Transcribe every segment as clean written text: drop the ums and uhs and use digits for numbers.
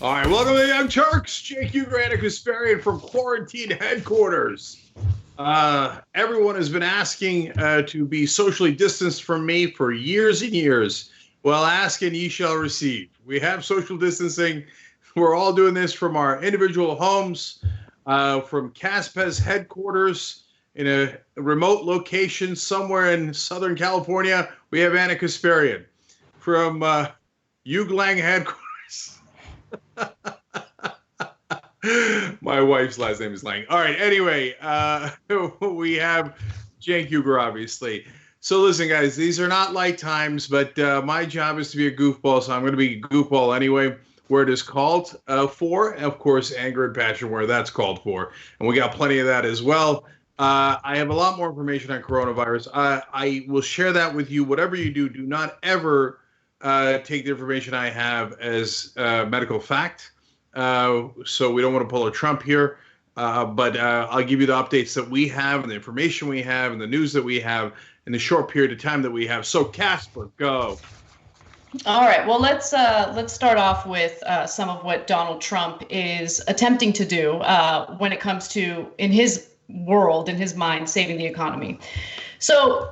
All right, welcome to the Young Turks. Cenk Uygur and Kasparian from quarantine headquarters. Everyone has been asking to be socially distanced from me for years and years. Well, ask and ye shall receive. We have social distancing. We're all doing this from our individual homes, from Kasparian's headquarters in a remote location somewhere in Southern California. We have Anna Kasparian from Uygur headquarters. My wife's last name is Lang. All right. Anyway, we have Cenk Uygur, obviously. So listen, guys, these are not light times, but my job is to be a goofball, so I'm going to be a goofball anyway, where it is called for. And of course, anger and passion, where that's called for. And we got plenty of that as well. I have a lot more information on coronavirus. I will share that with you. Whatever you do, do not ever take the information I have as medical fact. So we don't want to pull a Trump here, but I'll give you the updates that we have and the information we have and the news that we have in the short period of time that we have. So Casper, go. All right. Well, let's start off with some of what Donald Trump is attempting to do when it comes to, in his world, in his mind, saving the economy. So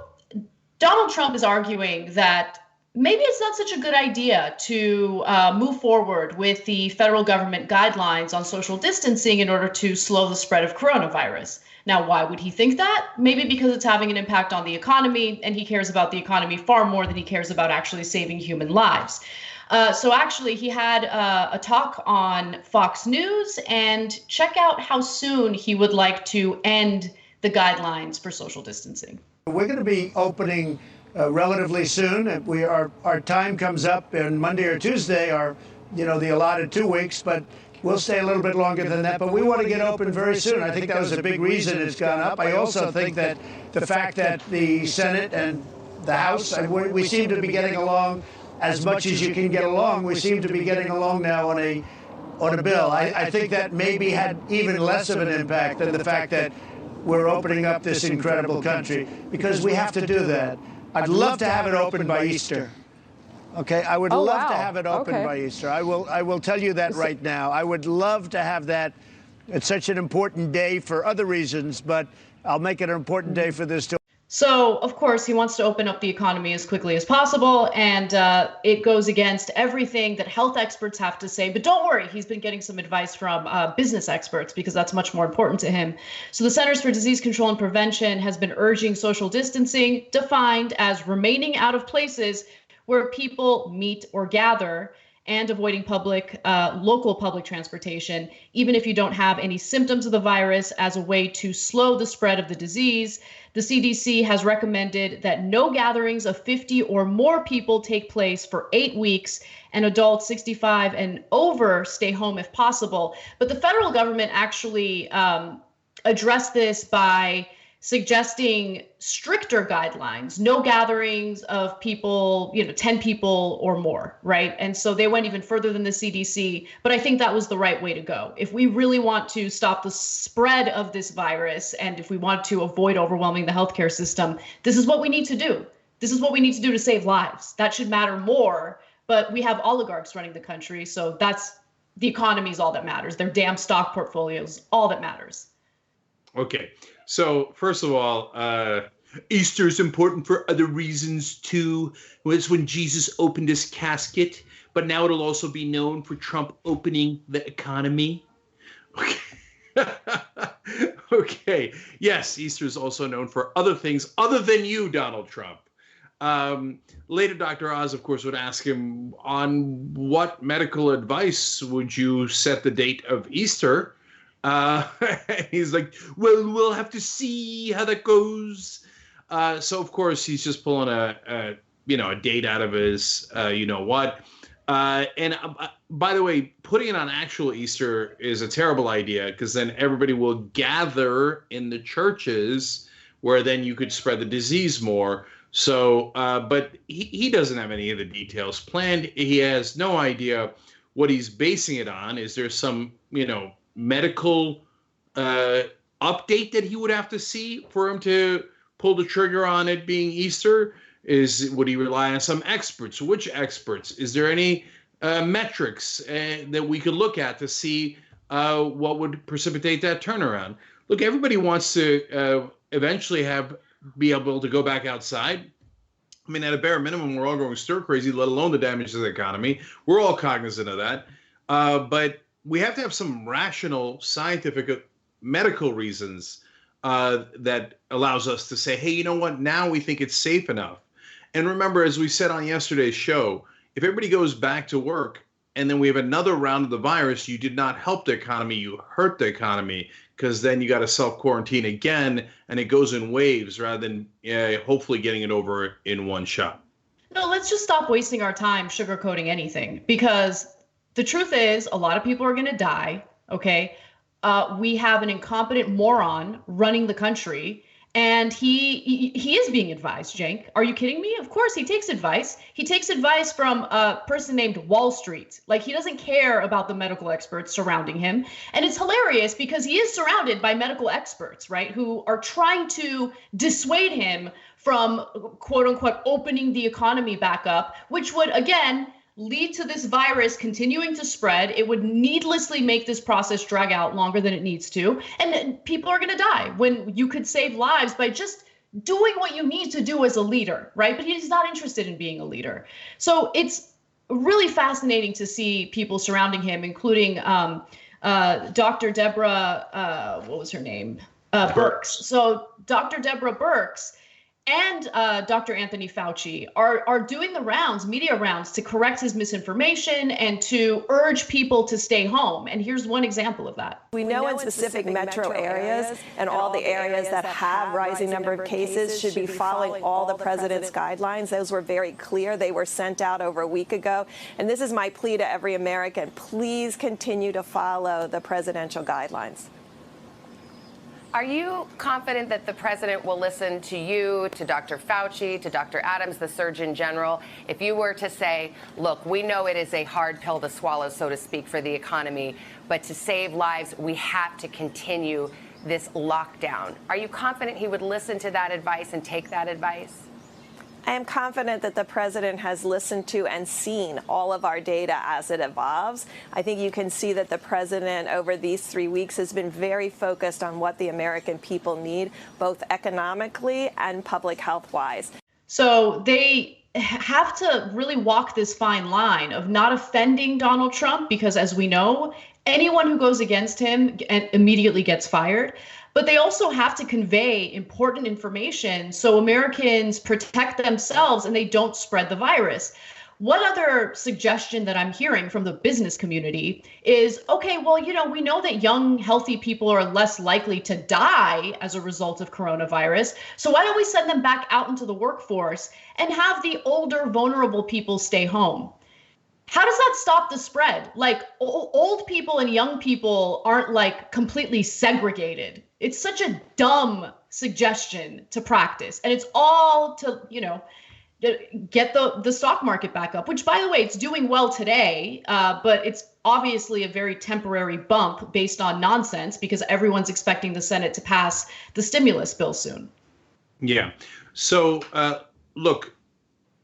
Donald Trump is arguing that maybe it's not such a good idea to move forward with the federal government guidelines on social distancing in order to slow the spread of coronavirus. Now, why would he think that? Maybe because it's having an impact on the economy, and he cares about the economy far more than he cares about actually saving human lives. So actually, he had a talk on Fox News, and check out how soon he would like to end the guidelines for social distancing. We're going to be opening relatively soon. Our time comes up on Monday or Tuesday, the allotted 2 weeks, but we'll stay a little bit longer than that. But we want to get open very soon. I think that was a big reason it's gone up. I also think that the fact that the Senate and the House, we seem to be getting along as much as you can get along. We seem to be getting along now on a bill. I think that maybe had even less of an impact than the fact that we're opening up this incredible country, because we have to do that. I'd love to have it open by Easter. Okay, I would love to have it open by Easter. I will tell you that right now. I would love to have that. It's such an important day for other reasons, but I'll make it an important day for this too. So, of course, he wants to open up the economy as quickly as possible, and it goes against everything that health experts have to say. But don't worry, he's been getting some advice from business experts, because that's much more important to him. So the Centers for Disease Control and Prevention has been urging social distancing, defined as remaining out of places where people meet or gather, and avoiding local public transportation, even if you don't have any symptoms of the virus, as a way to slow the spread of the disease. The CDC has recommended that no gatherings of 50 or more people take place for 8 weeks, and adults 65 and over stay home if possible. But the federal government actually addressed this by suggesting stricter guidelines, no gatherings of people, 10 people or more, right? And so they went even further than the CDC, but I think that was the right way to go. If we really want to stop the spread of this virus, and if we want to avoid overwhelming the healthcare system, this is what we need to do. This is what we need to do to save lives. That should matter more, but we have oligarchs running the country, so the economy is all that matters. Their damn stock portfolios, all that matters. Okay. So first of all, Easter is important for other reasons too. It's when Jesus opened his casket, but now it'll also be known for Trump opening the economy. Okay. Okay. Yes, Easter is also known for other things other than you, Donald Trump. Later, Dr. Oz, of course, would ask him, on what medical advice would you set the date of Easter? He's like, well, we'll have to see how that goes. So of course he's just pulling a date out of his, what. And by the way, putting it on actual Easter is a terrible idea, because then everybody will gather in the churches, where then you could spread the disease more. So, but he doesn't have any of the details planned. He has no idea what he's basing it on. Is there some, medical update that he would have to see for him to pull the trigger on it being Easter? Would he rely on some experts? Which experts? Is there any metrics that we could look at to see what would precipitate that turnaround. Look, everybody wants to eventually be able to go back outside. I mean, at a bare minimum, we're all going stir crazy, let alone the damage to the economy. We're all cognizant of that. But we have to have some rational, scientific, medical reasons that allows us to say, hey, you know what? Now we think it's safe enough. And remember, as we said on yesterday's show, if everybody goes back to work and then we have another round of the virus, you did not help the economy, you hurt the economy, because then you got to self-quarantine again, and it goes in waves rather than hopefully getting it over in one shot. No, let's just stop wasting our time sugarcoating anything, because the truth is a lot of people are going to die, okay? We have an incompetent moron running the country, and he is being advised, Cenk. Are you kidding me? Of course he takes advice. He takes advice from a person named Wall Street. Like, he doesn't care about the medical experts surrounding him. And it's hilarious because he is surrounded by medical experts, right, who are trying to dissuade him from, quote unquote, opening the economy back up, which would, again, lead to this virus continuing to spread. It would needlessly make this process drag out longer than it needs to. And people are going to die when you could save lives by just doing what you need to do as a leader, right? But he's not interested in being a leader. So it's really fascinating to see people surrounding him, including Dr. Deborah, what was her name? Birx. So Dr. Deborah Birx and Dr. Anthony Fauci are doing the rounds, media rounds, to correct his misinformation and to urge people to stay home. And here's one example of that. We know in specific metro areas and all the areas that have rising number of cases should be following all the president's guidelines. Those were very clear. They were sent out over a week ago. And this is my plea to every American. Please continue to follow the presidential guidelines. Are you confident that the president will listen to you, to Dr. Fauci, to Dr. Adams, the Surgeon General, if you were to say, look, we know it is a hard pill to swallow, so to speak, for the economy, but to save lives, we have to continue this lockdown? Are you confident he would listen to that advice and take that advice? I am confident that the president has listened to and seen all of our data as it evolves. I think you can see that the president over these 3 weeks has been very focused on what the American people need, both economically and public health-wise. So they have to really walk this fine line of not offending Donald Trump, because as we know, anyone who goes against him immediately gets fired. But they also have to convey important information so Americans protect themselves and they don't spread the virus. One other suggestion that I'm hearing from the business community is, okay, well, you know, we know that young, healthy people are less likely to die as a result of coronavirus. So why don't we send them back out into the workforce and have the older, vulnerable people stay home? How does that stop the spread? Like, old people and young people aren't like completely segregated. It's such a dumb suggestion to practice. And it's all to, you know, get the stock market back up, which, by the way, it's doing well today, but it's obviously a very temporary bump based on nonsense because everyone's expecting the Senate to pass the stimulus bill soon. Yeah. So, look,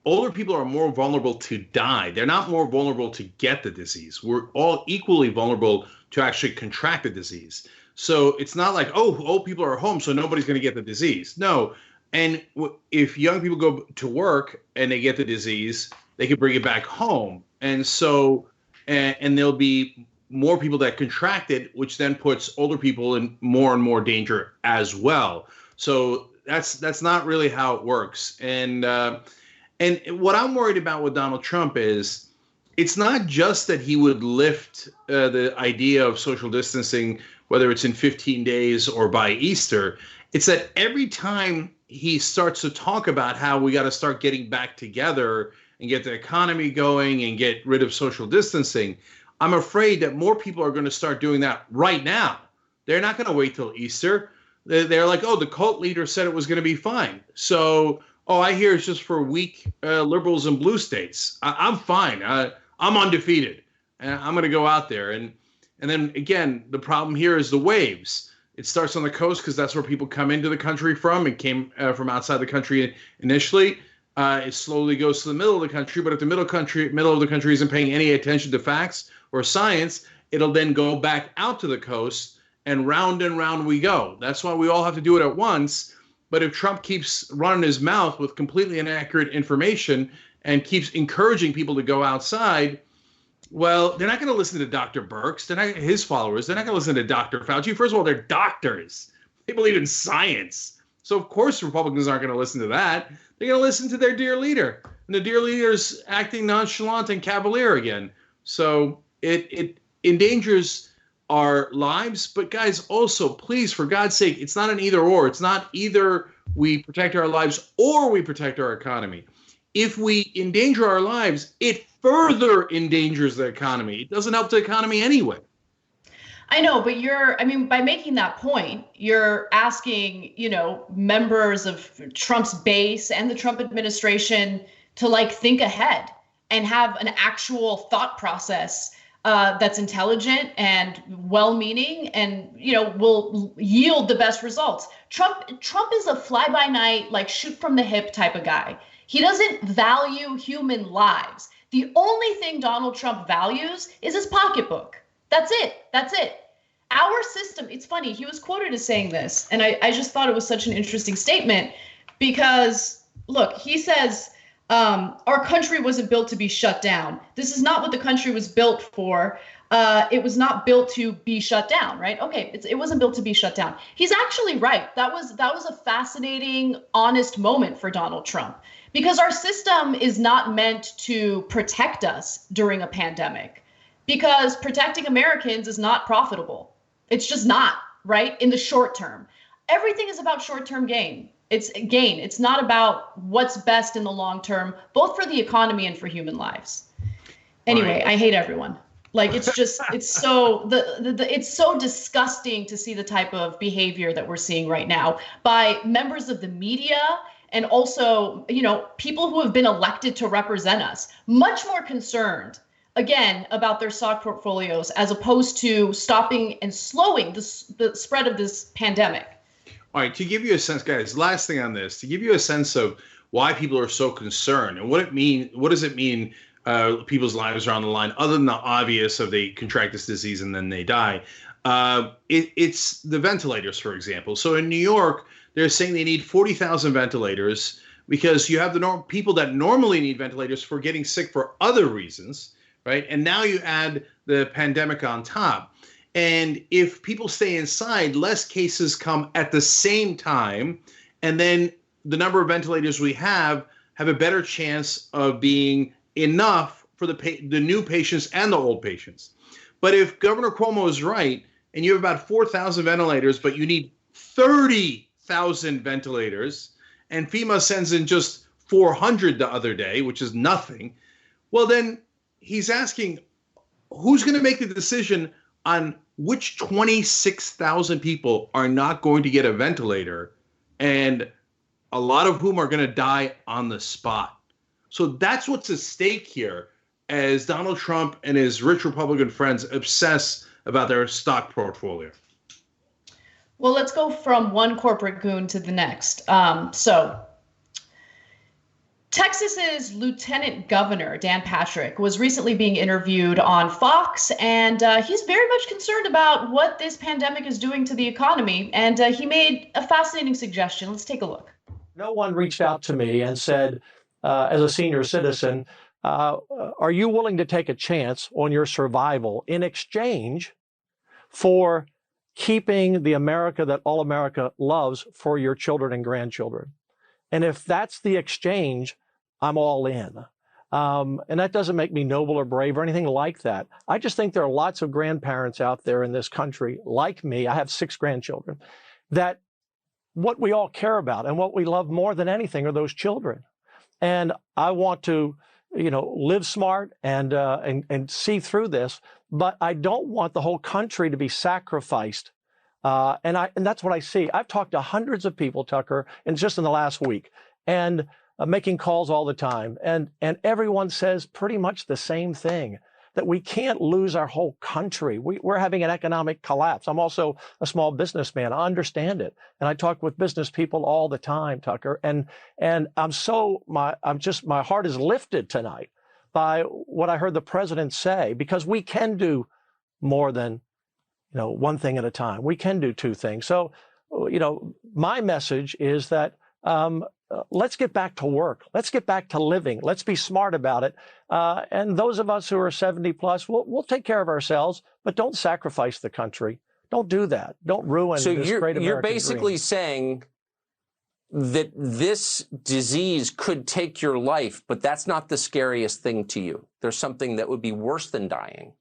older people are more vulnerable to die. They're not more vulnerable to get the disease. We're all equally vulnerable to actually contract the disease. So it's not like, oh, old people are home, so nobody's going to get the disease. No. And if young people go to work and they get the disease, they can bring it back home. And so, and there'll be more people that contract it, which then puts older people in more and more danger as well. So that's not really how it works. And what I'm worried about with Donald Trump is it's not just that he would lift the idea of social distancing, whether it's in 15 days or by Easter. It's that every time he starts to talk about how we got to start getting back together and get the economy going and get rid of social distancing, I'm afraid that more people are going to start doing that right now. They're not going to wait till Easter. They're like, oh, the cult leader said it was going to be fine. So, oh, I hear it's just for weak liberals in blue states. I'm fine. I'm undefeated. I'm going to go out there. And then, again, the problem here is the waves. It starts on the coast because that's where people come into the country from and came from outside the country initially. It slowly goes to the middle of the country, but if the middle of the country isn't paying any attention to facts or science, it'll then go back out to the coast, and round we go. That's why we all have to do it at once. But if Trump keeps running his mouth with completely inaccurate information and keeps encouraging people to go outside, well, they're not going to listen to Dr. Birx. They're not his followers. They're not going to listen to Dr. Fauci. First of all, they're doctors. They believe in science. So, of course, Republicans aren't going to listen to that. They're going to listen to their dear leader. And the dear leader's acting nonchalant and cavalier again. So it endangers our lives. But, guys, also, please, for God's sake, it's not an either or. It's not either we protect our lives or we protect our economy. If we endanger our lives, it further endangers the economy. It doesn't help the economy anyway. I know, but by making that point, you're asking, members of Trump's base and the Trump administration to think ahead and have an actual thought process that's intelligent and well-meaning and, will yield the best results. Trump is a fly-by-night, shoot from the hip type of guy. He doesn't value human lives. The only thing Donald Trump values is his pocketbook. That's it. Our system, it's funny, he was quoted as saying this, and I just thought it was such an interesting statement because, look, he says, our country wasn't built to be shut down. This is not what the country was built for. It was not built to be shut down, right? Okay, it wasn't built to be shut down. He's actually right. That was a fascinating, honest moment for Donald Trump because our system is not meant to protect us during a pandemic because protecting Americans is not profitable. It's just not, right? In the short term. Everything is about short-term gain. It's not about what's best in the long term, both for the economy and for human lives. Anyway, right. I hate everyone. It's just, it's so it's so disgusting to see the type of behavior that we're seeing right now by members of the media and also, people who have been elected to represent us, much more concerned again, about their stock portfolios as opposed to stopping and slowing the spread of this pandemic. All right, to give you a sense, guys, last thing on this, to give you a sense of why people are so concerned and what does it mean people's lives are on the line, other than the obvious of they contract this disease and then they die. It's the ventilators, for example. So in New York, they're saying they need 40,000 ventilators because you have the people that normally need ventilators for getting sick for other reasons. Right. And now you add the pandemic on top. And if people stay inside, less cases come at the same time. And then the number of ventilators we have a better chance of being enough for the new patients and the old patients. But if Governor Cuomo is right and you have about 4,000 ventilators, but you need 30,000 ventilators and FEMA sends in just 400 the other day, which is nothing, well, then he's asking who's going to make the decision on which 26,000 people are not going to get a ventilator and a lot of whom are going to die on the spot. So that's what's at stake here as Donald Trump and his rich Republican friends obsess about their stock portfolio. Well, let's go from one corporate goon to the next. Texas's Lieutenant Governor, Dan Patrick, was recently being interviewed on Fox, and he's very much concerned about what this pandemic is doing to the economy. And he made a fascinating suggestion. Let's take a look. No one reached out to me and said, as a senior citizen, are you willing to take a chance on your survival in exchange for keeping the America that all America loves for your children and grandchildren? And if that's the exchange, I'm all in. And that doesn't make me noble or brave or anything like that. I just think there are lots of grandparents out there in this country, like me, I have 6 grandchildren, that what we all care about and what we love more than anything are those children. And I want to, live smart and see through this, but I don't want the whole country to be sacrificed. And that's what I see. I've talked to hundreds of people, Tucker, and just in the last week, and making calls all the time. And everyone says pretty much the same thing, that we can't lose our whole country. We're having an economic collapse. I'm also a small businessman. I understand it. And I talk with business people all the time, Tucker. And my heart is lifted tonight by what I heard the president say, because we can do more than, one thing at a time. We can do two things. So, my message is that let's get back to work. Let's get back to living. Let's be smart about it. And those of us who are 70 plus, we'll take care of ourselves, but don't sacrifice the country. Don't do that. Don't ruin this great American you're basically dream. saying that this disease could take your life, but that's not the scariest thing to you. There's something that would be worse than dying.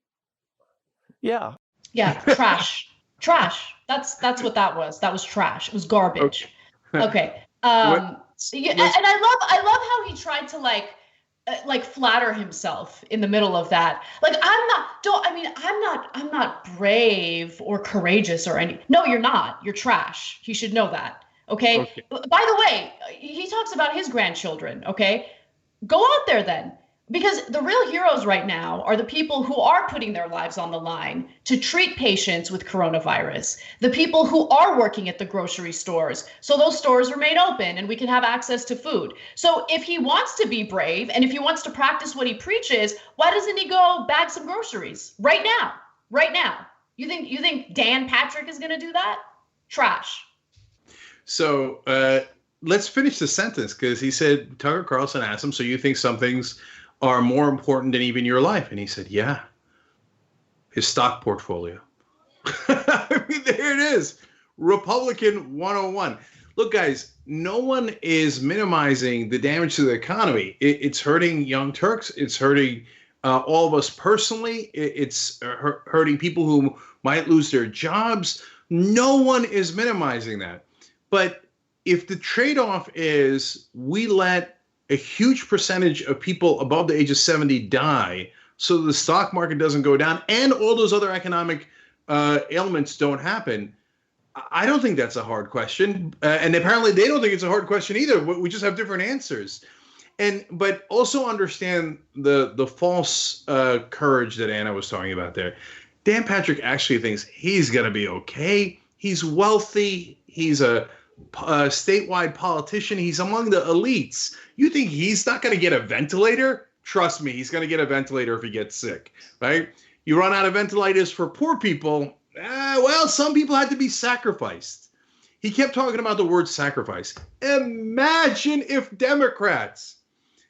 Yeah. Yeah, trash. Trash. That's what that was. That was trash. It was garbage. Okay. And I love how he tried to like flatter himself in the middle of that. Like, I'm not brave or courageous or any. No, you're not. You're trash. He should know that. Okay. By the way, he talks about his grandchildren. Okay. Go out there then. Because the real heroes right now are the people who are putting their lives on the line to treat patients with coronavirus, the people who are working at the grocery stores, so those stores remain open and we can have access to food. So if he wants to be brave and if he wants to practice what he preaches, why doesn't he go bag some groceries right now? Right now. You think Dan Patrick is going to do that? Trash. So let's finish the sentence, because he said, Tucker Carlson asked him, so you think some things are more important than even your life? And he said, yeah, his stock portfolio. I mean, there it is. Republican 101. Look, guys, no one is minimizing the damage to the economy. It's hurting Young Turks. It's hurting all of us personally. It's hurting people who might lose their jobs. No one is minimizing that. But if the trade-off is we let a huge percentage of people above the age of 70 die so the stock market doesn't go down and all those other economic ailments don't happen, I don't think that's a hard question. And apparently they don't think it's a hard question either. We just have different answers. But also understand the false courage that Anna was talking about there. Dan Patrick actually thinks he's going to be okay. He's wealthy. He's a statewide politician. He's among the elites. You think he's not going to get a ventilator? Trust me, he's going to get a ventilator if he gets sick, right? You run out of ventilators for poor people. Well, some people had to be sacrificed. He kept talking about the word sacrifice. Imagine if Democrats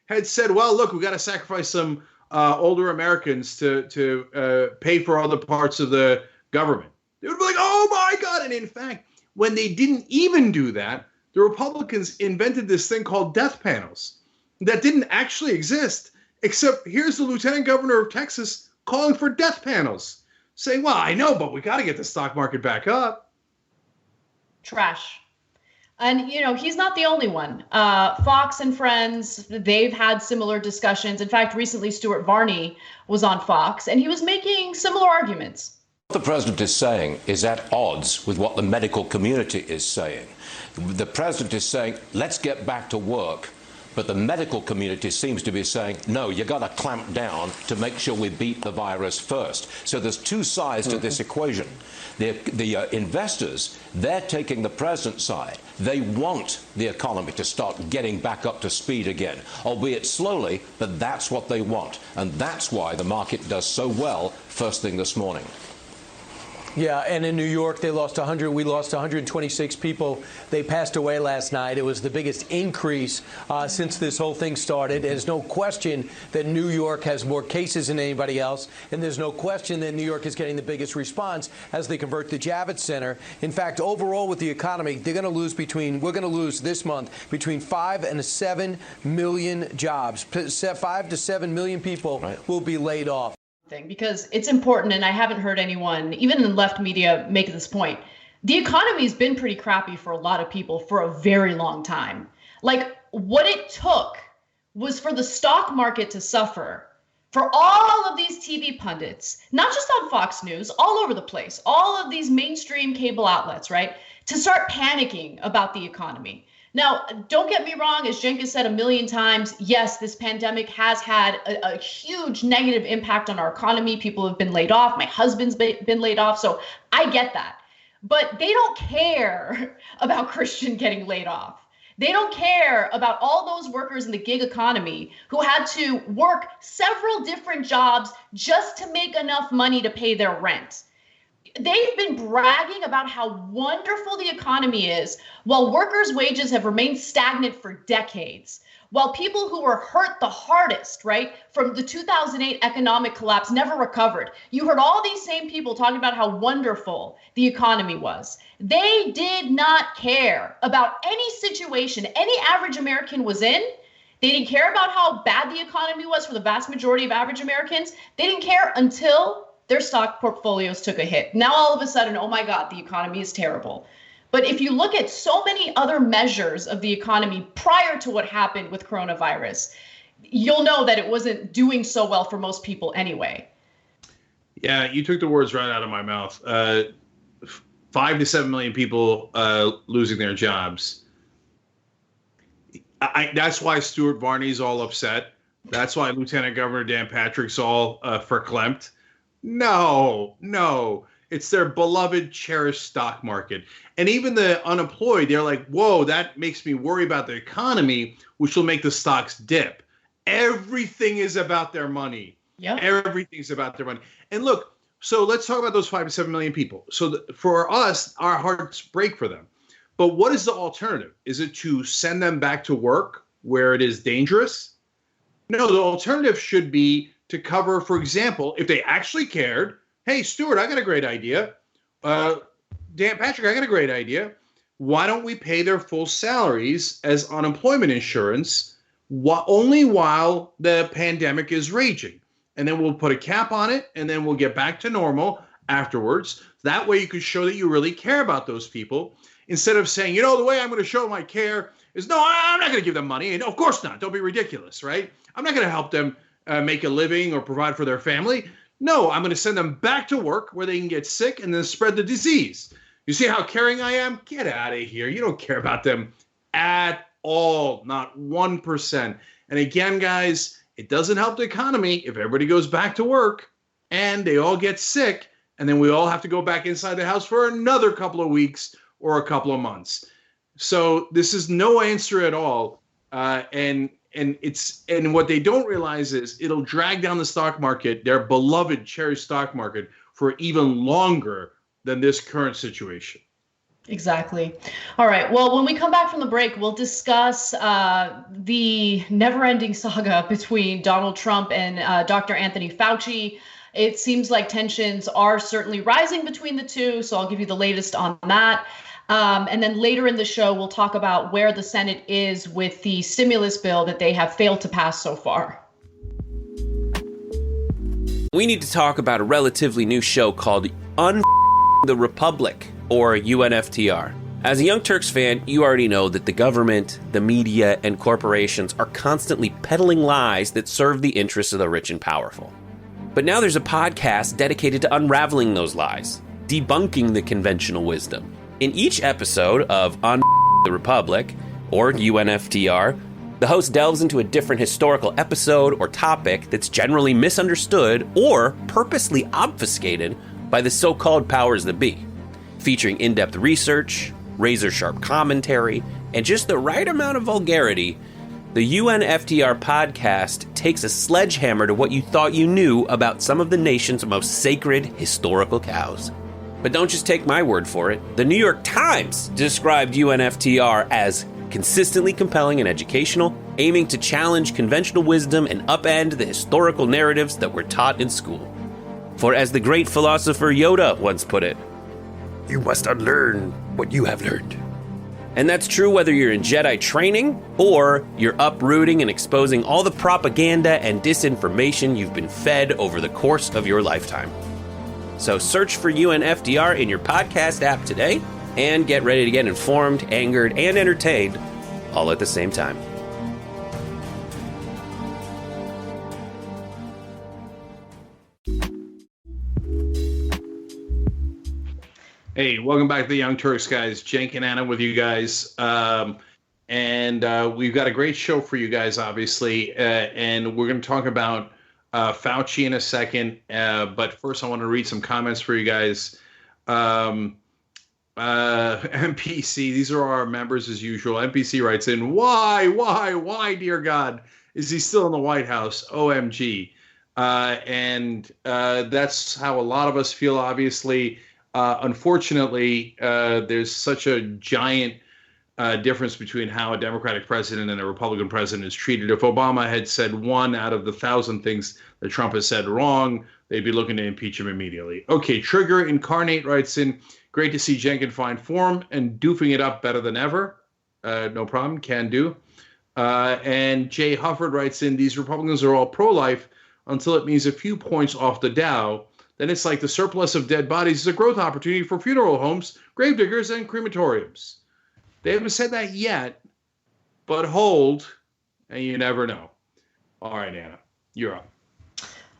had said, well, look, we got to sacrifice some older Americans to pay for other parts of the government. They would be like, oh my God. And in fact, when they didn't even do that, the Republicans invented this thing called death panels that didn't actually exist, except here's the lieutenant governor of Texas calling for death panels, saying, well, I know, but we got to get the stock market back up. Trash. And, he's not the only one. Fox and Friends, they've had similar discussions. In fact, recently Stuart Varney was on Fox, and he was making similar arguments. What the president is saying is at odds with what the medical community is saying. The president is saying, let's get back to work. But the medical community seems to be saying, no, you got to clamp down to make sure we beat the virus first. So there's two sides to this equation. The investors, they're taking the president's side. They want the economy to start getting back up to speed again, albeit slowly, but that's what they want. And that's why the market does so well first thing this morning. Yeah, and in New York, we lost 126 people. They passed away last night. It was the biggest increase since this whole thing started. There's no question that New York has more cases than anybody else, and there's no question that New York is getting the biggest response as they convert the Javits Center. In fact, overall with the economy, we're going to lose this month between 5 and 7 million jobs. 5 to 7 million people will be laid off. Because it's important, and I haven't heard anyone, even in left media, make this point. The economy's been pretty crappy for a lot of people for a very long time. Like, what it took was for the stock market to suffer, for all of these TV pundits, not just on Fox News, all over the place, all of these mainstream cable outlets, right, to start panicking about the economy. Now, don't get me wrong, as Cenk has said a million times, yes, this pandemic has had a huge negative impact on our economy. People have been laid off. My husband's been laid off. So I get that. But they don't care about Christian getting laid off. They don't care about all those workers in the gig economy who had to work several different jobs just to make enough money to pay their rent. They've been bragging about how wonderful the economy is while workers' wages have remained stagnant for decades. While people who were hurt the hardest, right, from the 2008 economic collapse never recovered. You heard all these same people talking about how wonderful the economy was. They did not care about any situation any average American was in. They didn't care about how bad the economy was for the vast majority of average Americans. They didn't care until their stock portfolios took a hit. Now, all of a sudden, oh my God, the economy is terrible. But if you look at so many other measures of the economy prior to what happened with coronavirus, you'll know that it wasn't doing so well for most people anyway. Yeah, you took the words right out of my mouth. 5 to 7 million people losing their jobs. That's why Stuart Varney's all upset. That's why Lieutenant Governor Dan Patrick's all verklempt. No, it's their beloved, cherished stock market. And even the unemployed, they're like, whoa, that makes me worry about the economy, which will make the stocks dip. Everything is about their money. Yeah. Everything's about their money. And look, so let's talk about those 5 to 7 million people. So for us, our hearts break for them. But what is the alternative? Is it to send them back to work where it is dangerous? No, the alternative should be to cover, for example, if they actually cared. Hey, Stuart, I got a great idea. Dan Patrick, I got a great idea. Why don't we pay their full salaries as unemployment insurance only while the pandemic is raging? And then we'll put a cap on it, and then we'll get back to normal afterwards. That way you can show that you really care about those people, instead of saying, the way I'm going to show my care is, no, I'm not going to give them money. And of course not. Don't be ridiculous, right? I'm not going to help them make a living or provide for their family. No, I'm going to send them back to work where they can get sick and then spread the disease. You see how caring I am? Get out of here. You don't care about them at all, not 1%. And again, guys, it doesn't help the economy if everybody goes back to work and they all get sick, and then we all have to go back inside the house for another couple of weeks or a couple of months. So this is no answer at all. And what they don't realize is it'll drag down the stock market, their beloved, cherished stock market, for even longer than this current situation. Exactly. All right. Well, when we come back from the break, we'll discuss the never-ending saga between Donald Trump and Dr. Anthony Fauci. It seems like tensions are certainly rising between the two, so I'll give you the latest on that. And then later in the show, we'll talk about where the Senate is with the stimulus bill that they have failed to pass so far. We need to talk about a relatively new show called the Republic, or UNFTR. As a Young Turks fan, you already know that the government, the media, and corporations are constantly peddling lies that serve the interests of the rich and powerful. But now there's a podcast dedicated to unraveling those lies, debunking the conventional wisdom. In each episode of the Republic, or UNFTR, the host delves into a different historical episode or topic that's generally misunderstood or purposely obfuscated by the so-called powers that be. Featuring in-depth research, razor-sharp commentary, and just the right amount of vulgarity, the UNFTR podcast takes a sledgehammer to what you thought you knew about some of the nation's most sacred historical cows. But don't just take my word for it. The New York Times described UNFTR as consistently compelling and educational, aiming to challenge conventional wisdom and upend the historical narratives that were taught in school. For as the great philosopher Yoda once put it, you must unlearn what you have learned. And that's true whether you're in Jedi training or you're uprooting and exposing all the propaganda and disinformation you've been fed over the course of your lifetime. So search for UNFTR in your podcast app today and get ready to get informed, angered, and entertained all at the same time. Hey, welcome back to the Young Turks, guys. Cenk and Anna with you guys. And we've got a great show for you guys, obviously. And we're going to talk about Fauci in a second. But first, I want to read some comments for you guys. MPC, these are our members as usual. MPC writes in, why, dear God, is he still in the White House? OMG. And that's how a lot of us feel, obviously. Unfortunately, there's such a giant difference between how a Democratic president and a Republican president is treated. If Obama had said one out of the 1,000 things that Trump has said wrong, they'd be looking to impeach him immediately. Okay, Trigger Incarnate writes in, great to see Cenk in fine form and doofing it up better than ever. No problem, can do. And Jay Hufford writes in, these Republicans are all pro-life until it means a few points off the Dow. Then it's like the surplus of dead bodies is a growth opportunity for funeral homes, gravediggers, and crematoriums. They haven't said that yet, but hold, and you never know. All right, Anna, you're up.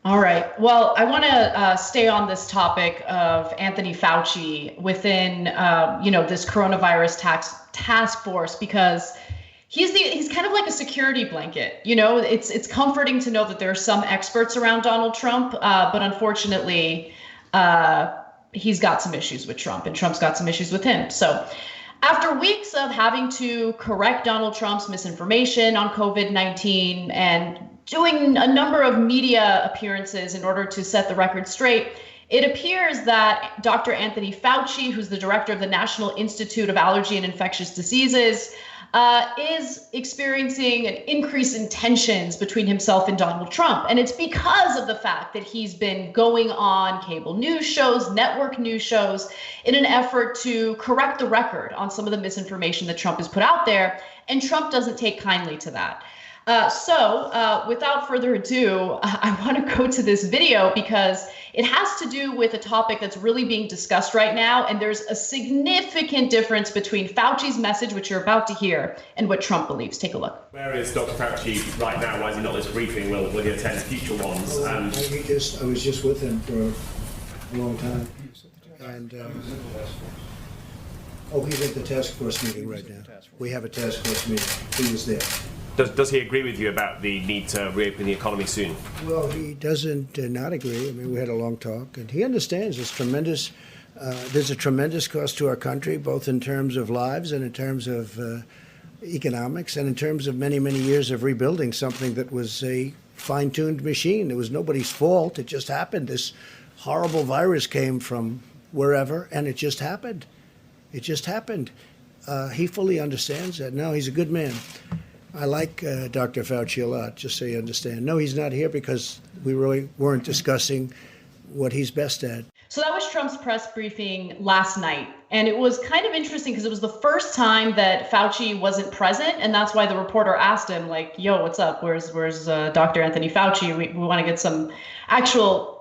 All right. Well, I want to stay on this topic of Anthony Fauci within, this coronavirus task force, because he's kind of like a security blanket. It's comforting to know that there are some experts around Donald Trump, but unfortunately, he's got some issues with Trump, and Trump's got some issues with him. So after weeks of having to correct Donald Trump's misinformation on COVID-19 and doing a number of media appearances in order to set the record straight, it appears that Dr. Anthony Fauci, who's the director of the National Institute of Allergy and Infectious Diseases, is experiencing an increase in tensions between himself and Donald Trump. And it's because of the fact that he's been going on cable news shows, network news shows, in an effort to correct the record on some of the misinformation that Trump has put out there. And Trump doesn't take kindly to that. So without further ado, I want to go to this video because it has to do with a topic that's really being discussed right now. And there's a significant difference between Fauci's message, which you're about to hear, and what Trump believes. Take a look. Where is Dr. Fauci right now? Why is he not this briefing? Will he attend future ones? I was just with him for a long time. And he's at the task force meeting right now. We have a task force meeting. He was there. Does he agree with you about the need to reopen the economy soon? Well, he doesn't not agree. I mean, we had a long talk, and he understands there's a tremendous cost to our country, both in terms of lives and in terms of economics and in terms of many, many years of rebuilding something that was a fine-tuned machine. It was nobody's fault. It just happened. This horrible virus came from wherever, and it just happened. It just happened. He fully understands that. No, he's a good man. I like Dr. Fauci a lot, just so you understand. No, he's not here because we really weren't discussing what he's best at. So that was Trump's press briefing last night. And it was kind of interesting because it was the first time that Fauci wasn't present. And that's why the reporter asked him, like, yo, what's up? Where's Dr. Anthony Fauci? We want to get some actual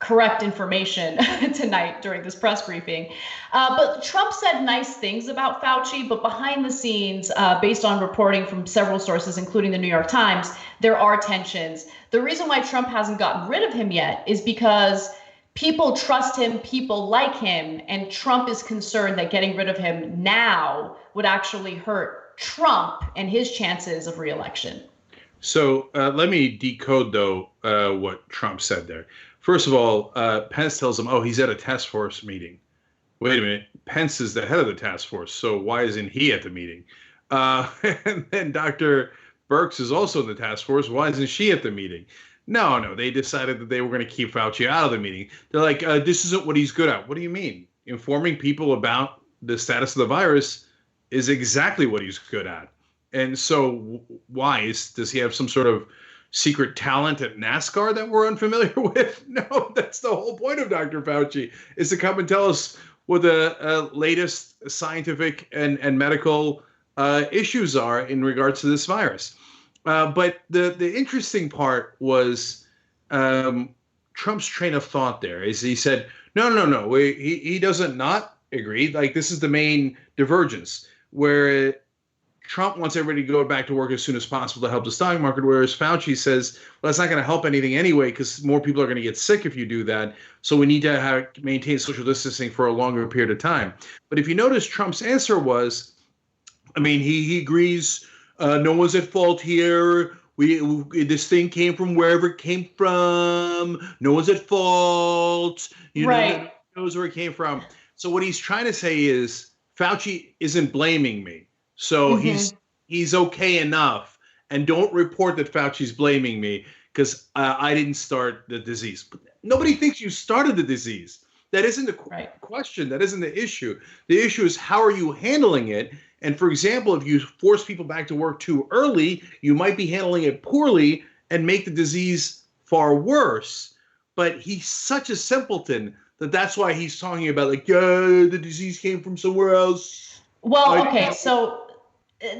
correct information tonight during this press briefing. But Trump said nice things about Fauci, but behind the scenes, based on reporting from several sources, including the New York Times, there are tensions. The reason why Trump hasn't gotten rid of him yet is because people trust him, people like him, and Trump is concerned that getting rid of him now would actually hurt Trump and his chances of re-election. So let me decode, though, what Trump said there. First of all, Pence tells him, he's at a task force meeting. Wait a minute. Pence is the head of the task force, so why isn't he at the meeting? And then Dr. Birx is also in the task force. Why isn't she at the meeting? No, they decided that they were going to keep Fauci out of the meeting. They're like, this isn't what he's good at. What do you mean? Informing people about the status of the virus is exactly what he's good at. And so why? Does he have some sort of secret talent at NASCAR that we're unfamiliar with? No, that's the whole point of Dr. Fauci, is to come and tell us what the latest scientific and medical issues are in regards to this virus. But the interesting part was Trump's train of thought there is he said, no, he doesn't not agree. Like, this is the main divergence where Trump wants everybody to go back to work as soon as possible to help the stock market, whereas Fauci says, well, that's not going to help anything anyway because more people are going to get sick if you do that. So we need to maintain social distancing for a longer period of time. But if you notice, Trump's answer was, I mean, he agrees. No one's at fault here. This thing came from wherever it came from. No one's at fault. Right. Knows where it came from. So what he's trying to say is Fauci isn't blaming me. So he's okay enough. And don't report that Fauci's blaming me because I didn't start the disease. Nobody thinks you started the disease. That isn't the question. That isn't the issue. The issue is how are you handling it? And for example, if you force people back to work too early, you might be handling it poorly and make the disease far worse. But he's such a simpleton that's why he's talking about the disease came from somewhere else. Well, okay, so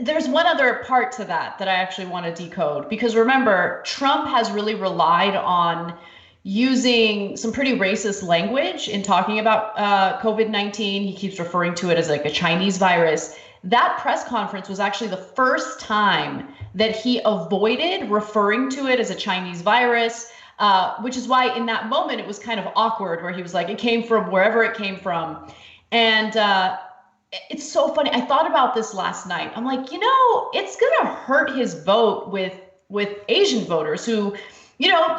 there's one other part to that I actually want to decode, because remember, Trump has really relied on using some pretty racist language in talking about COVID-19. He keeps referring to it as like a Chinese virus. That press conference was actually the first time that he avoided referring to it as a Chinese virus. Which is why in that moment it was kind of awkward, where he was like, it came from wherever it came from. And it's so funny. I thought about this last night. I'm like, it's going to hurt his vote with Asian voters who,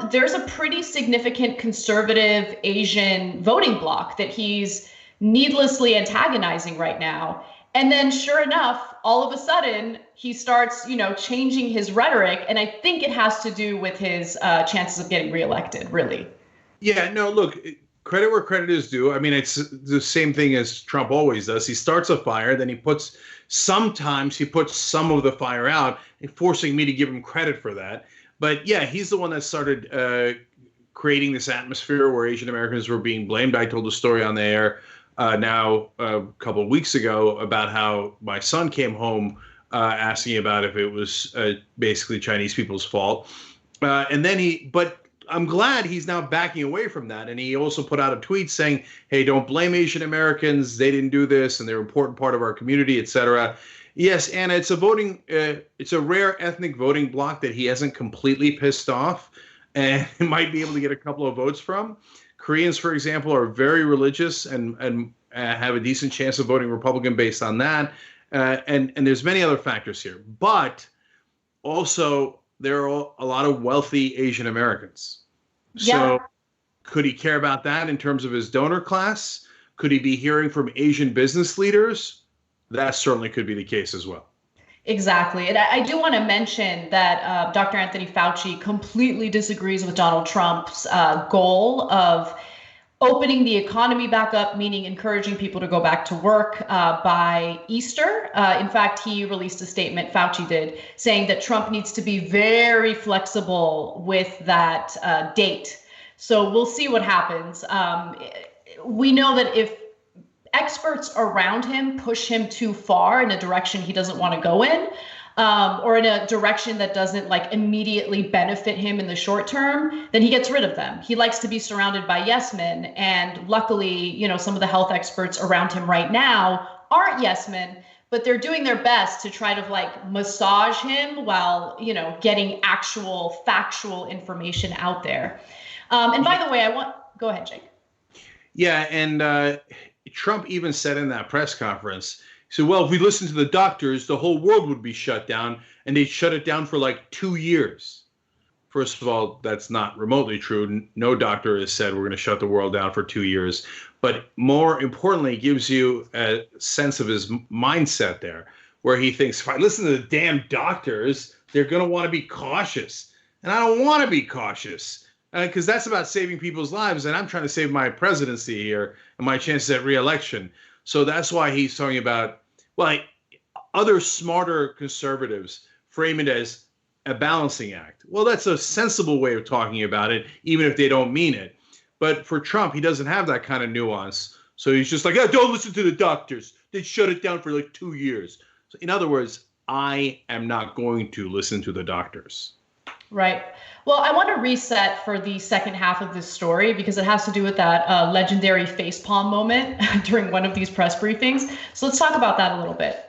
there's a pretty significant conservative Asian voting bloc that he's needlessly antagonizing right now. And then sure enough, all of a sudden he starts, changing his rhetoric. And I think it has to do with his chances of getting reelected, really. Yeah, no, look, credit where credit is due. I mean, it's the same thing as Trump always does. He starts a fire, then sometimes he puts some of the fire out, and forcing me to give him credit for that. But yeah, he's the one that started creating this atmosphere where Asian Americans were being blamed. I told the story on the air now a couple of weeks ago about how my son came home asking about if it was basically Chinese people's fault. But I'm glad he's now backing away from that. And he also put out a tweet saying, hey, don't blame Asian Americans. They didn't do this and they're an important part of our community, etc. Yes, Anna, it's a rare ethnic voting bloc that he hasn't completely pissed off and might be able to get a couple of votes from. Koreans, for example, are very religious and have a decent chance of voting Republican based on that. And there's many other factors here. But also, there are a lot of wealthy Asian Americans. Yeah. So could he care about that in terms of his donor class? Could he be hearing from Asian business leaders? That certainly could be the case as well. Exactly. And I do want to mention that Dr. Anthony Fauci completely disagrees with Donald Trump's goal of opening the economy back up, meaning encouraging people to go back to work by Easter. In fact, he released a statement, Fauci did, saying that Trump needs to be very flexible with that date. So we'll see what happens. We know that if experts around him push him too far in a direction he doesn't want to go in, or in a direction that doesn't immediately benefit him in the short term, then he gets rid of them. He likes to be surrounded by yes men. And luckily, some of the health experts around him right now aren't yes men, but they're doing their best to try to massage him while, getting actual factual information out there. And by the way, go ahead, Jake. Yeah. And Trump even said in that press conference, he said, well, if we listen to the doctors, the whole world would be shut down, and they'd shut it down for 2 years. First of all, that's not remotely true. No doctor has said we're going to shut the world down for 2 years. But more importantly, it gives you a sense of his mindset there, where he thinks, if I listen to the damn doctors, they're going to want to be cautious. And I don't want to be cautious. Because that's about saving people's lives, and I'm trying to save my presidency here and my chances at re-election. So that's why he's talking about, other smarter conservatives frame it as a balancing act. Well, that's a sensible way of talking about it, even if they don't mean it. But for Trump, he doesn't have that kind of nuance. So he's just like, don't listen to the doctors. They shut it down for 2 years. So in other words, I am not going to listen to the doctors. Right. Well, I want to reset for the second half of this story because it has to do with that legendary facepalm moment during one of these press briefings. So let's talk about that a little bit.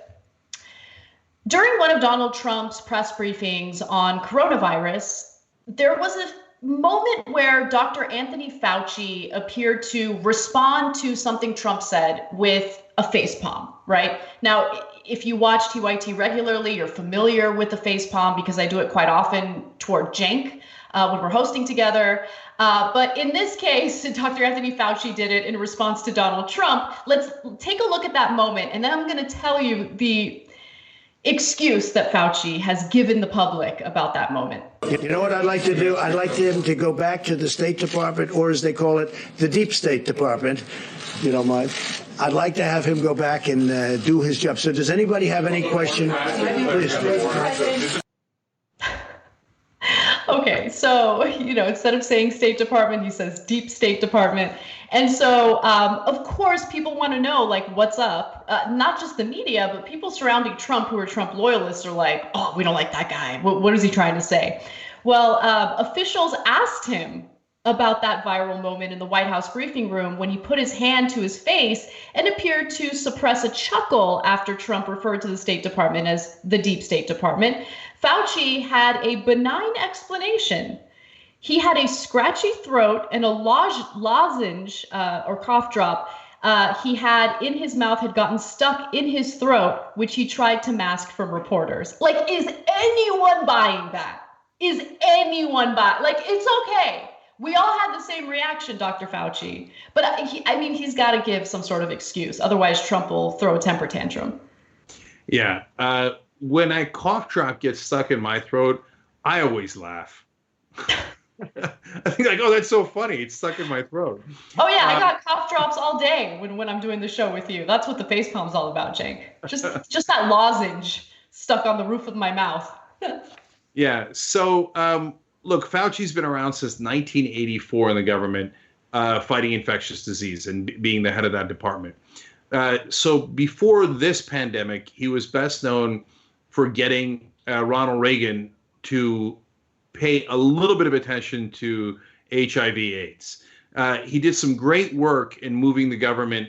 During one of Donald Trump's press briefings on coronavirus, there was a moment where Dr. Anthony Fauci appeared to respond to something Trump said with a facepalm, right? Now, if you watch TYT regularly, you're familiar with the facepalm because I do it quite often toward Cenk when we're hosting together. But in this case, Dr. Anthony Fauci did it in response to Donald Trump. Let's take a look at that moment, and then I'm going to tell you the excuse that Fauci has given the public about that moment. You know what I'd like to do? I'd like him to go back to the State Department, or as they call it, the Deep State Department, if you don't mind. I'd like to have him go back and do his job. So does anybody have any question? Please. Okay, so, instead of saying State Department, he says Deep State Department. And so, of course, people want to know, what's up? Not just the media, but people surrounding Trump who are Trump loyalists are like, oh, we don't like that guy. What is he trying to say? Well, officials asked him about that viral moment in the White House briefing room when he put his hand to his face and appeared to suppress a chuckle after Trump referred to the State Department as the Deep State Department. Fauci had a benign explanation. He had a scratchy throat and a lozenge or cough drop he had in his mouth had gotten stuck in his throat, which he tried to mask from reporters. Is anyone buying that? Is anyone buying? It's okay. We all had the same reaction, Dr. Fauci. But he's got to give some sort of excuse. Otherwise, Trump will throw a temper tantrum. Yeah. When a cough drop gets stuck in my throat, I always laugh. I think oh, that's so funny. It's stuck in my throat. Oh, yeah. I got cough drops all day when I'm doing the show with you. That's what the facepalm's all about, Cenk. Just that lozenge stuck on the roof of my mouth. Yeah. So, look, Fauci's been around since 1984 in the government, fighting infectious disease and being the head of that department. So before this pandemic, he was best known for getting Ronald Reagan to pay a little bit of attention to HIV/AIDS. He did some great work in moving the government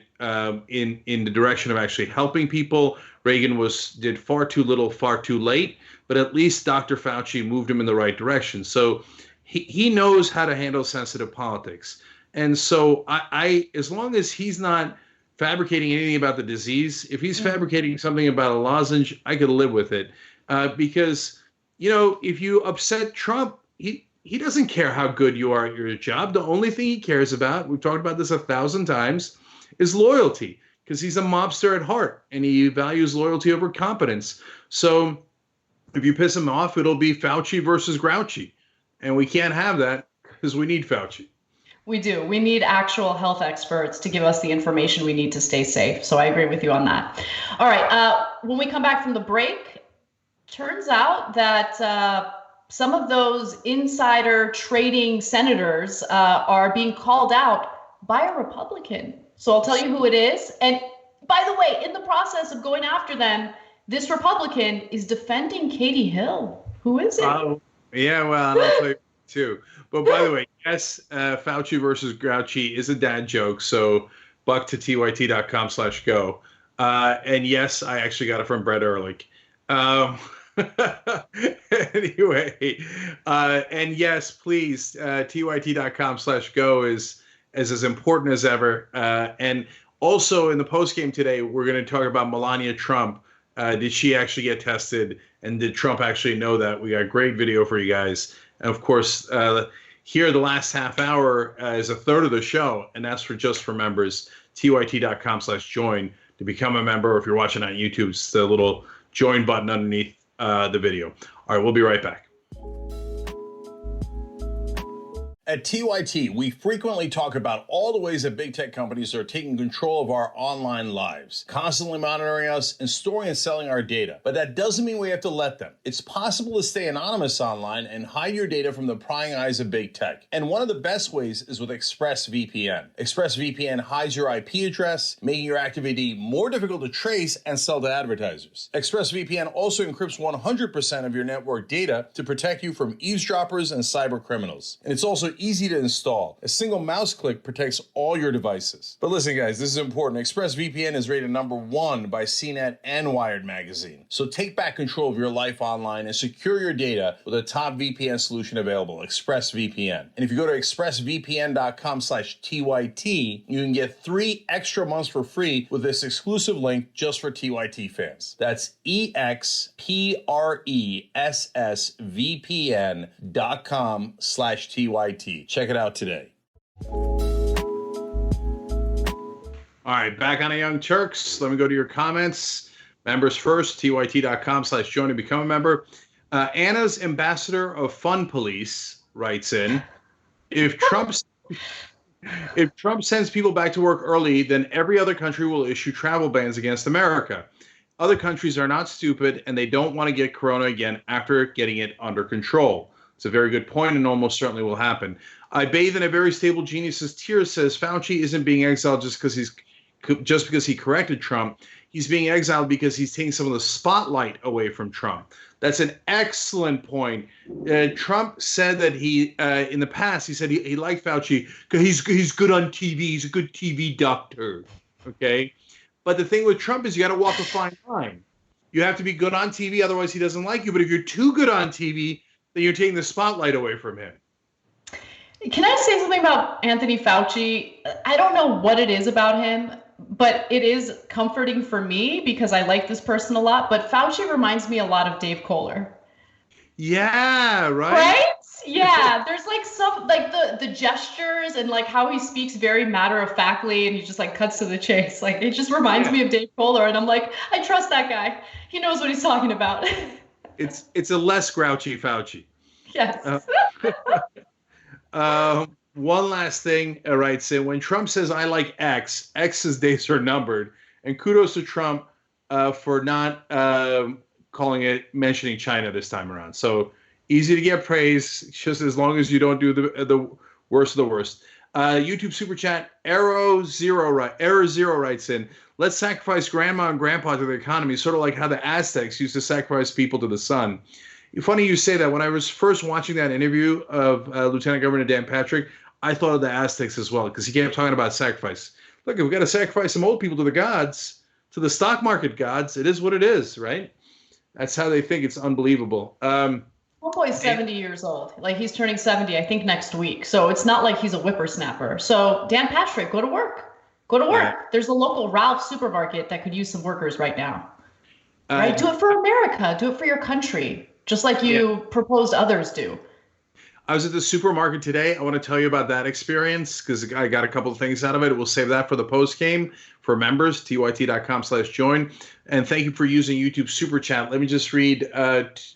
in the direction of actually helping people. Reagan did far too little, far too late, but at least Dr. Fauci moved him in the right direction. So he knows how to handle sensitive politics. And so I as long as he's not fabricating anything about the disease, if he's fabricating something about a lozenge, I could live with it. Because, if you upset Trump, he doesn't care how good you are at your job. The only thing he cares about, we've talked about this 1,000 times, is loyalty, because he's a mobster at heart and he values loyalty over competence. So if you piss him off, it'll be Fauci versus Grouchy. And we can't have that because we need Fauci. We do. We need actual health experts to give us the information we need to stay safe. So I agree with you on that. All right. When we come back from the break, turns out that some of those insider trading senators are being called out by a Republican. So I'll tell you who it is. And by the way, in the process of going after them, this Republican is defending Katie Hill. Who is it? Yeah, well, and I'll tell you too. But by the way, yes, Fauci versus Grouchy is a dad joke. So buck to tyt.com/go. And yes, I actually got it from Brett Ehrlich. Anyway, and yes, please, tyt.com/go is as important as ever. And also in the postgame today, we're going to talk about Melania Trump. Did she actually get tested? And did Trump actually know that? We got a great video for you guys. And of course, here the last half hour is a third of the show, and that's just for members. tyt.com/join to become a member. If you're watching on YouTube, it's the little join button underneath the video. All right, we'll be right back. At TYT, we frequently talk about all the ways that big tech companies are taking control of our online lives, constantly monitoring us and storing and selling our data. But that doesn't mean we have to let them. It's possible to stay anonymous online and hide your data from the prying eyes of big tech. And one of the best ways is with ExpressVPN. ExpressVPN hides your IP address, making your activity more difficult to trace and sell to advertisers. ExpressVPN also encrypts 100% of your network data to protect you from eavesdroppers and cyber criminals. And it's also easy to install. A single mouse click protects all your devices. But listen, guys, this is important. ExpressVPN is rated #1 by CNET and Wired Magazine. So take back control of your life online and secure your data with a top VPN solution available, ExpressVPN. And if you go to expressvpn.com/TYT, you can get 3 extra months for free with this exclusive link just for TYT fans. That's expressvpn.com/TYT. Check it out today. All right, back on the Young Turks. Let me go to your comments. Members first, tyt.com/join to become a member. Anna's ambassador of Fun Police writes in, if Trump sends people back to work early, then every other country will issue travel bans against America. Other countries are not stupid, and they don't want to get corona again after getting it under control. It's a very good point, and almost certainly will happen. I bathe in a very stable genius's tears, says Fauci isn't being exiled just because he corrected Trump. He's being exiled because he's taking some of the spotlight away from Trump. That's an excellent point. Trump said that he, in the past, he said he liked Fauci because he's good on TV. He's a good TV doctor. Okay. But the thing with Trump is you got to walk a fine line. You have to be good on TV, otherwise he doesn't like you. But if you're too good on TV, then you're taking the spotlight away from him. Can I say something about Anthony Fauci? I don't know what it is about him, but it is comforting for me because I like this person a lot. But Fauci reminds me a lot of Dave Kohler. Yeah, right? Right? Yeah, there's like some, like the gestures and like how he speaks very matter-of-factly and he just like cuts to the chase. Like it just reminds me of Dave Kohler, and I'm like, I trust that guy. He knows what he's talking about. It's a less grouchy Fauci. Yes. One last thing, right? So when Trump says, I like X, X's days are numbered. And kudos to Trump for not mentioning China this time around. So easy to get praise, just as long as you don't do the worst of the worst. YouTube super chat, Error Zero writes in, let's sacrifice grandma and grandpa to the economy, sort of like how the Aztecs used to sacrifice people to the sun. Funny you say that. When I was first watching that interview of Lieutenant Governor Dan Patrick, I thought of the Aztecs as well, because he kept talking about sacrifice. Look, if we've got to sacrifice some old people to the gods, to the stock market gods, it is what it is, right? That's how they think. It's unbelievable. Homeboy's 70 years old. Like he's turning 70, I think, next week. So it's not like he's a whippersnapper. So Dan Patrick, go to work. Go to work. Yeah. There's a local Ralph supermarket that could use some workers right now. Right? Do it for America. Do it for your country. Just like you proposed others do. I was at the supermarket today. I want to tell you about that experience because I got a couple of things out of it. We'll save that for the post game for members, tyt.com/join. And thank you for using YouTube Super Chat. Let me just read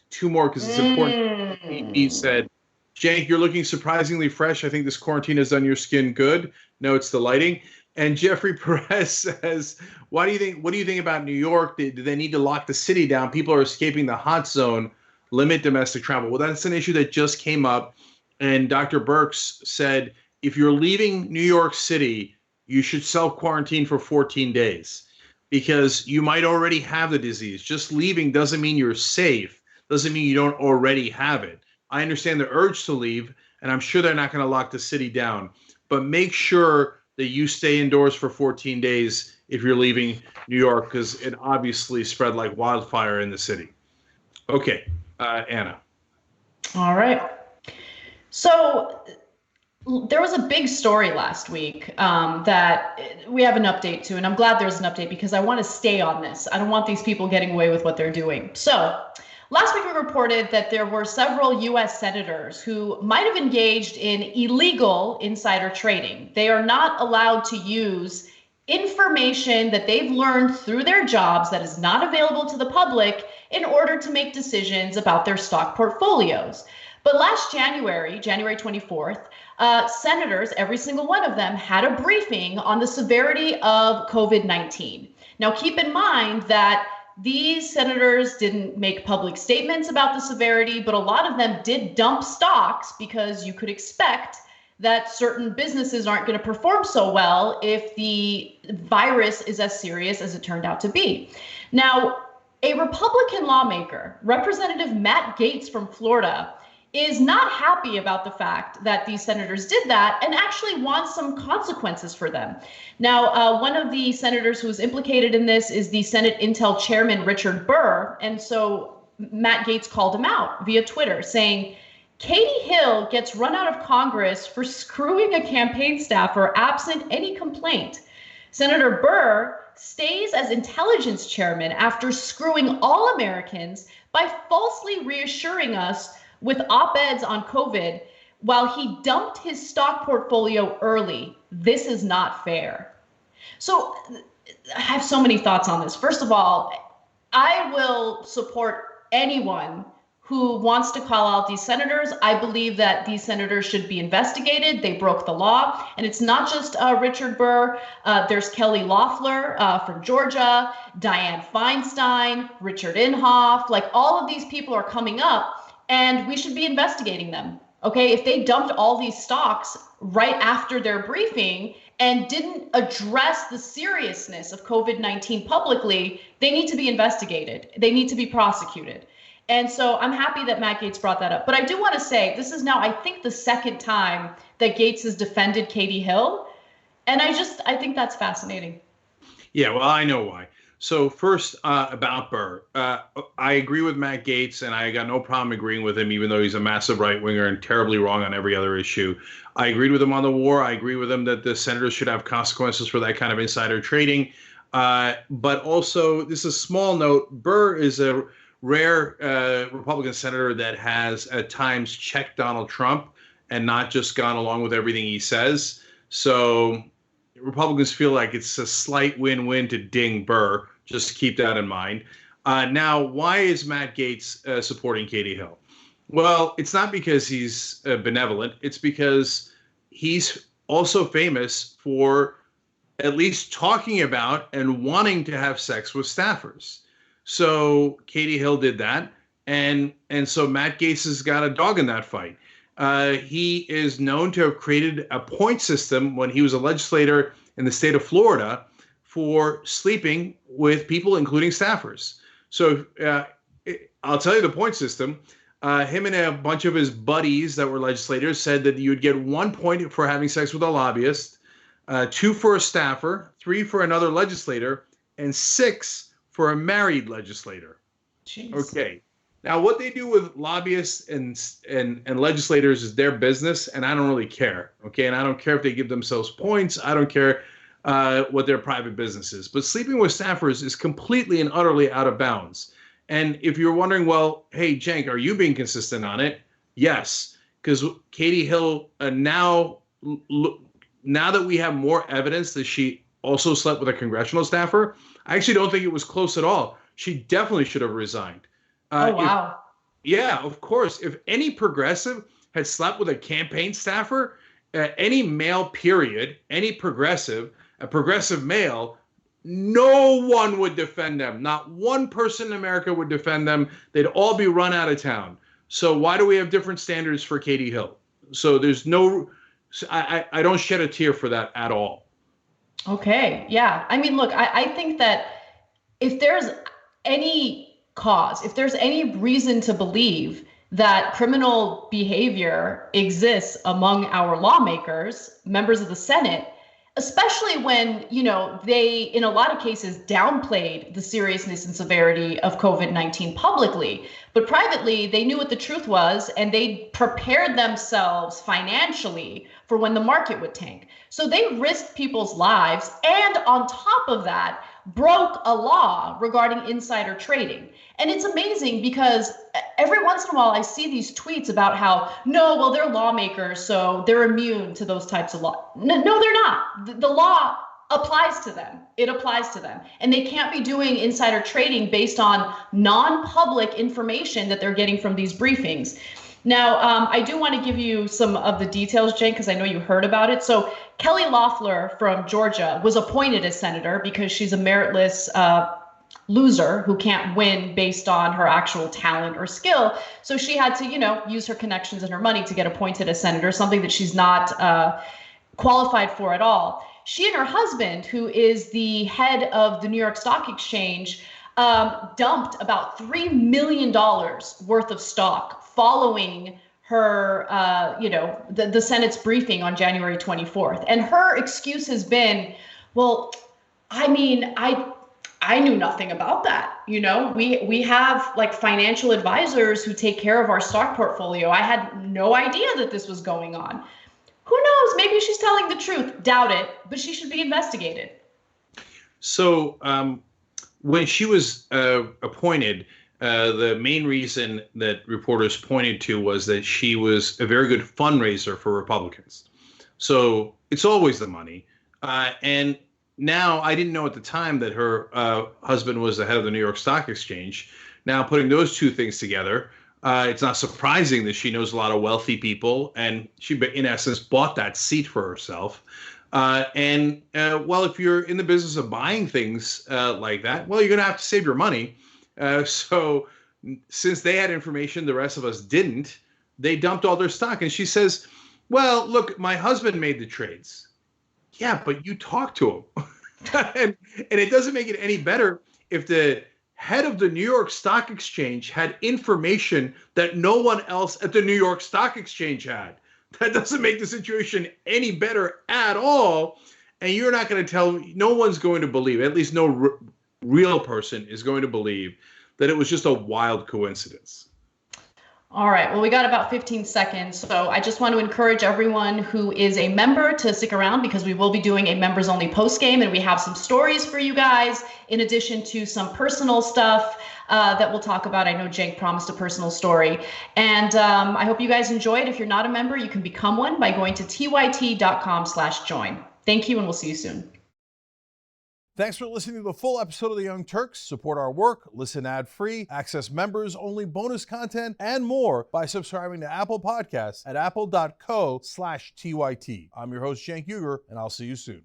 2 more because it's important. He said, Cenk, you're looking surprisingly fresh. I think this quarantine has done your skin good. No, it's the lighting. And Jeffrey Perez says, what do you think about New York? Do they need to lock the city down? People are escaping the hot zone. Limit domestic travel. Well, that's an issue that just came up. And Dr. Birx said, if you're leaving New York City, you should self-quarantine for 14 days because you might already have the disease. Just leaving doesn't mean you're safe. Doesn't mean you don't already have it. I understand the urge to leave, and I'm sure they're not going to lock the city down. But make sure that you stay indoors for 14 days if you're leaving New York because it obviously spread like wildfire in the city. Okay. Anna. All right. So there was a big story last week that we have an update to, and I'm glad there's an update because I want to stay on this. I don't want these people getting away with what they're doing. So last week we reported that there were several U.S. senators who might have engaged in illegal insider trading. They are not allowed to use information that they've learned through their jobs that is not available to the public in order to make decisions about their stock portfolios. But last January 24th, senators, every single one of them, had a briefing on the severity of COVID-19. Now, keep in mind that these senators didn't make public statements about the severity, but a lot of them did dump stocks because you could expect that certain businesses aren't going to perform so well if the virus is as serious as it turned out to be. Now, a Republican lawmaker, Representative Matt Gaetz from Florida, is not happy about the fact that these senators did that and actually wants some consequences for them. Now, one of the senators who was implicated in this is the Senate Intel chairman, Richard Burr. And so Matt Gaetz called him out via Twitter saying, Katie Hill gets run out of Congress for screwing a campaign staffer absent any complaint. Senator Burr stays as intelligence chairman after screwing all Americans by falsely reassuring us with op-eds on COVID while he dumped his stock portfolio early. This is not fair. So I have so many thoughts on this. First of all, I will support anyone who wants to call out these senators. I believe that these senators should be investigated. They broke the law. And it's not just Richard Burr. There's Kelly Loeffler from Georgia, Dianne Feinstein, Richard Inhofe. Like, all of these people are coming up, and we should be investigating them. Okay, if they dumped all these stocks right after their briefing and didn't address the seriousness of COVID-19 publicly, they need to be investigated. They need to be prosecuted. And so I'm happy that Matt Gaetz brought that up. But I do want to say, this is now, I think, the second time that Gaetz has defended Katie Hill. And I think that's fascinating. Yeah, well, I know why. So first, about Burr, I agree with Matt Gaetz, and I got no problem agreeing with him, even though he's a massive right-winger and terribly wrong on every other issue. I agreed with him on the war. I agree with him that the senators should have consequences for that kind of insider trading. But also, this is a small note. Burr is a rare Republican senator that has at times checked Donald Trump and not just gone along with everything he says. So Republicans feel like it's a slight win-win to ding Burr. Just keep that in mind. Now, why is Matt Gaetz supporting Katie Hill? Well, it's not because he's benevolent. It's because he's also famous for at least talking about and wanting to have sex with staffers. So Katie Hill did that, and so Matt Gaetz has got a dog in that fight. He is known to have created a point system when he was a legislator in the state of Florida for sleeping with people, including staffers. So I'll tell you the point system. Him and a bunch of his buddies that were legislators said that you would get 1 point for having sex with a lobbyist, 2 for a staffer, 3 for another legislator, and 6 for a married legislator. Jeez. Okay. Now, what they do with lobbyists and legislators is their business, and I don't really care. Okay, and I don't care if they give themselves points. I don't care what their private business is. But sleeping with staffers is completely and utterly out of bounds. And if you're wondering, well, hey, Cenk, are you being consistent on it? Yes, because Katie Hill, now that we have more evidence that she also slept with a congressional staffer, I actually don't think it was close at all. She definitely should have resigned. Oh, wow. Yeah, of course. If any progressive had slept with a campaign staffer, any male, period, any progressive, a progressive male, no one would defend them. Not one person in America would defend them. They'd all be run out of town. So why do we have different standards for Katie Hill? So there's no, I don't shed a tear for that at all. Okay. Yeah. I mean, look, I think that if there's any cause, if there's any reason to believe that criminal behavior exists among our lawmakers, members of the Senate, especially when, they, in a lot of cases, downplayed the seriousness and severity of COVID-19 publicly, but privately, they knew what the truth was, and they prepared themselves financially for when the market would tank. So they risked people's lives, and on top of that, broke a law regarding insider trading. And it's amazing because every once in a while I see these tweets about how, they're lawmakers, so they're immune to those types of law. No, they're not. The law applies to them. It applies to them. And they can't be doing insider trading based on non-public information that they're getting from these briefings. Now, I do want to give you some of the details, Cenk, because I know you heard about it. So Kelly Loeffler from Georgia was appointed as senator because she's a meritless loser who can't win based on her actual talent or skill. So she had to, use her connections and her money to get appointed as senator, something that she's not qualified for at all. She and her husband, who is the head of the New York Stock Exchange, dumped about $3 million worth of stock following her, the Senate's briefing on January 24th. And her excuse has been, well, I mean, I knew nothing about that. We have like financial advisors who take care of our stock portfolio. I had no idea that this was going on. Who knows? Maybe she's telling the truth. Doubt it, but she should be investigated. So when she was appointed, the main reason that reporters pointed to was that she was a very good fundraiser for Republicans. So it's always the money. And now, I didn't know at the time that her husband was the head of the New York Stock Exchange. Now, putting those two things together, it's not surprising that she knows a lot of wealthy people, and she, in essence, bought that seat for herself. Well, if you're in the business of buying things like that, well, you're going to have to save your money. So since they had information the rest of us didn't, they dumped all their stock. And she says, well, look, my husband made the trades. Yeah, but you talked to him. and it doesn't make it any better if the head of the New York Stock Exchange had information that no one else at the New York Stock Exchange had. That doesn't make the situation any better at all. And you're not going to tell, no one's going to believe, at least no real person is going to believe that it was just a wild coincidence. All right, well, we got about 15 seconds. So I just want to encourage everyone who is a member to stick around, because we will be doing a members only post game, and we have some stories for you guys, in addition to some personal stuff that we'll talk about. I know Cenk promised a personal story, and I hope you guys enjoy it. If you're not a member, you can become one by going to tyt.com/join. Thank you, and we'll see you soon. Thanks for listening to the full episode of the Young Turks. Support our work, listen ad-free, access members-only bonus content, and more by subscribing to Apple Podcasts at apple.co/TYT. I'm your host, Cenk Uygur, and I'll see you soon.